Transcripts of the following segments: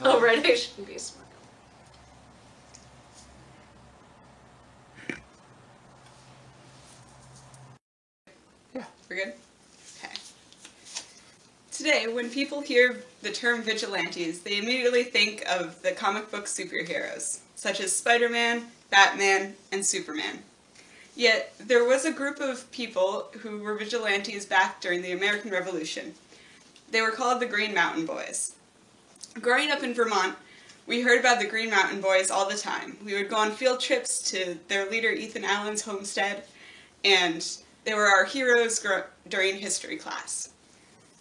Oh, right, I shouldn't be smart. Yeah. We're good? Okay. Today, when people hear the term vigilantes, they immediately think of the comic book superheroes, such as Spider-Man, Batman, and Superman. Yet, there was a group of people who were vigilantes back during the American Revolution. They were called the Green Mountain Boys. Growing up in Vermont, we heard about the Green Mountain Boys all the time. We would go on field trips to their leader Ethan Allen's homestead, and they were our heroes during history class.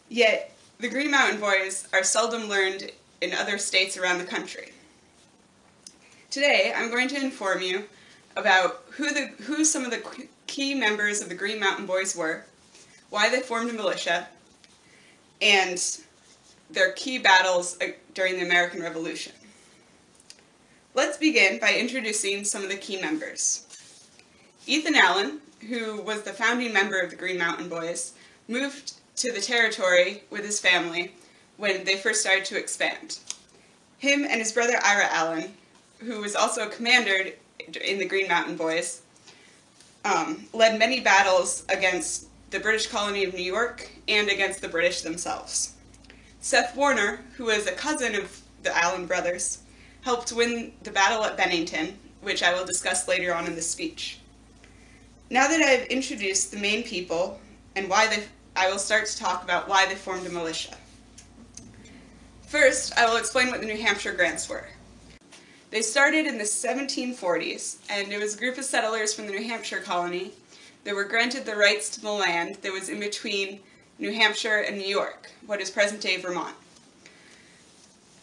Yet, the Green Mountain Boys are seldom learned in other states around the country. Today, I'm going to inform you about who some of the key members of the Green Mountain Boys were, why they formed a militia, and their key battles during the American Revolution. Let's begin by introducing some of the key members. Ethan Allen, who was the founding member of the Green Mountain Boys, moved to the territory with his family when they first started to expand. Him and his brother Ira Allen, who was also a commander in the Green Mountain Boys, led many battles against the British colony of New York and against the British themselves. Seth Warner, who was a cousin of the Allen brothers, helped win the battle at Bennington, which I will discuss later on in this speech. Now that I've introduced the main people and I will start to talk about why they formed a militia. First, I will explain what the New Hampshire Grants were. They started in the 1740s, and it was a group of settlers from the New Hampshire colony that were granted the rights to the land that was in between New Hampshire and New York, what is present-day Vermont.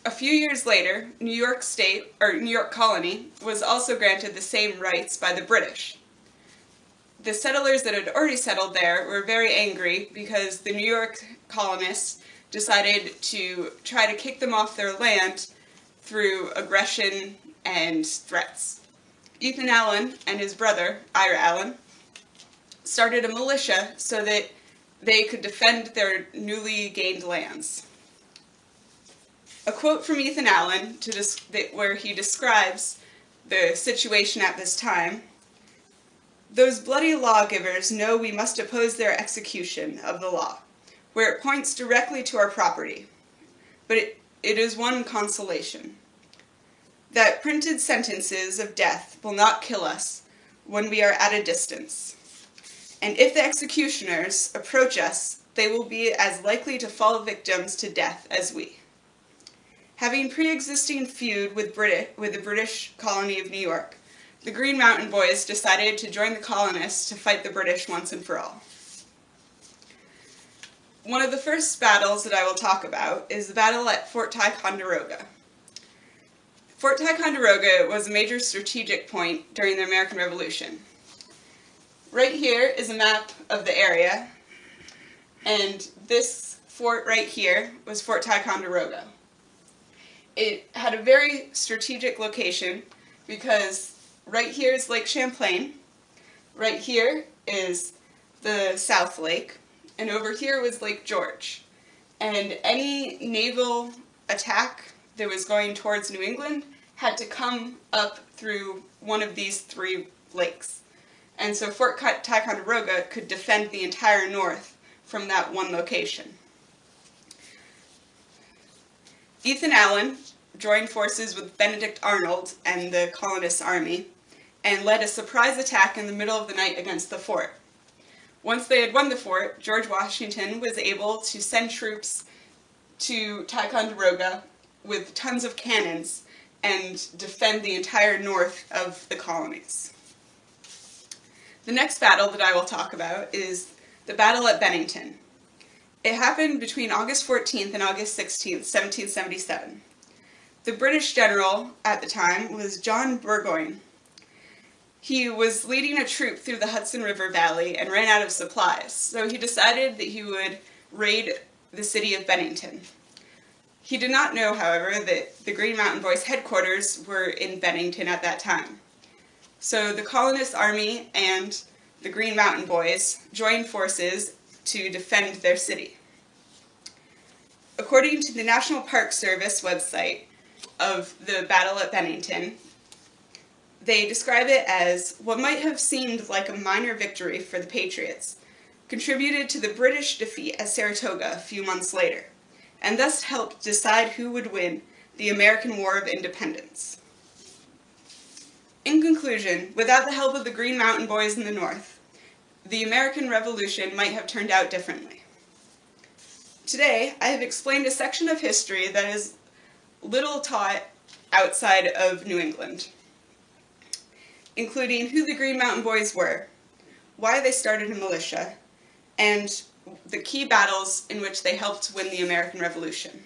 A few years later, New York State, or New York Colony, was also granted the same rights by the British. The settlers that had already settled there were very angry because the New York colonists decided to try to kick them off their land through aggression and threats. Ethan Allen and his brother, Ira Allen, started a militia so that they could defend their newly gained lands. A quote from Ethan Allen where he describes the situation at this time: "Those bloody lawgivers know we must oppose their execution of the law, where it points directly to our property. But it is one consolation, that printed sentences of death will not kill us when we are at a distance. And if the executioners approach us, they will be as likely to fall victims to death as we." Having pre-existing feud with the British colony of New York, the Green Mountain Boys decided to join the colonists to fight the British once and for all. One of the first battles that I will talk about is the battle at Fort Ticonderoga. Fort Ticonderoga was a major strategic point during the American Revolution. Right here is a map of the area, and this fort right here was Fort Ticonderoga. It had a very strategic location because right here is Lake Champlain, right here is the South Lake, and over here was Lake George. And any naval attack that was going towards New England had to come up through one of these three lakes. And so Fort Ticonderoga could defend the entire north from that one location. Ethan Allen joined forces with Benedict Arnold and the colonist army and led a surprise attack in the middle of the night against the fort. Once they had won the fort, George Washington was able to send troops to Ticonderoga with tons of cannons and defend the entire north of the colonies. The next battle that I will talk about is the Battle at Bennington. It happened between August 14th and August 16th, 1777. The British general at the time was John Burgoyne. He was leading a troop through the Hudson River Valley and ran out of supplies, so he decided that he would raid the city of Bennington. He did not know, however, that the Green Mountain Boys headquarters were in Bennington at that time. So the colonist army and the Green Mountain Boys joined forces to defend their city. According to the National Park Service website, of the battle at Bennington. They describe it as what might have seemed like a minor victory for the Patriots, contributed to the British defeat at Saratoga a few months later, and thus helped decide who would win the American War of Independence. In conclusion, without the help of the Green Mountain Boys in the North, the American Revolution might have turned out differently. Today, I have explained a section of history that is little taught outside of New England, including who the Green Mountain Boys were, why they started a militia, and the key battles in which they helped win the American Revolution.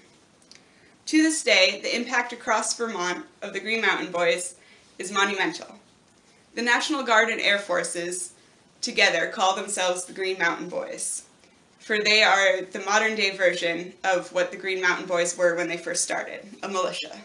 To this day, the impact across Vermont of the Green Mountain Boys is monumental. The National Guard and Air Forces together call themselves the Green Mountain Boys, for they are the modern-day version of what the Green Mountain Boys were when they first started, a militia.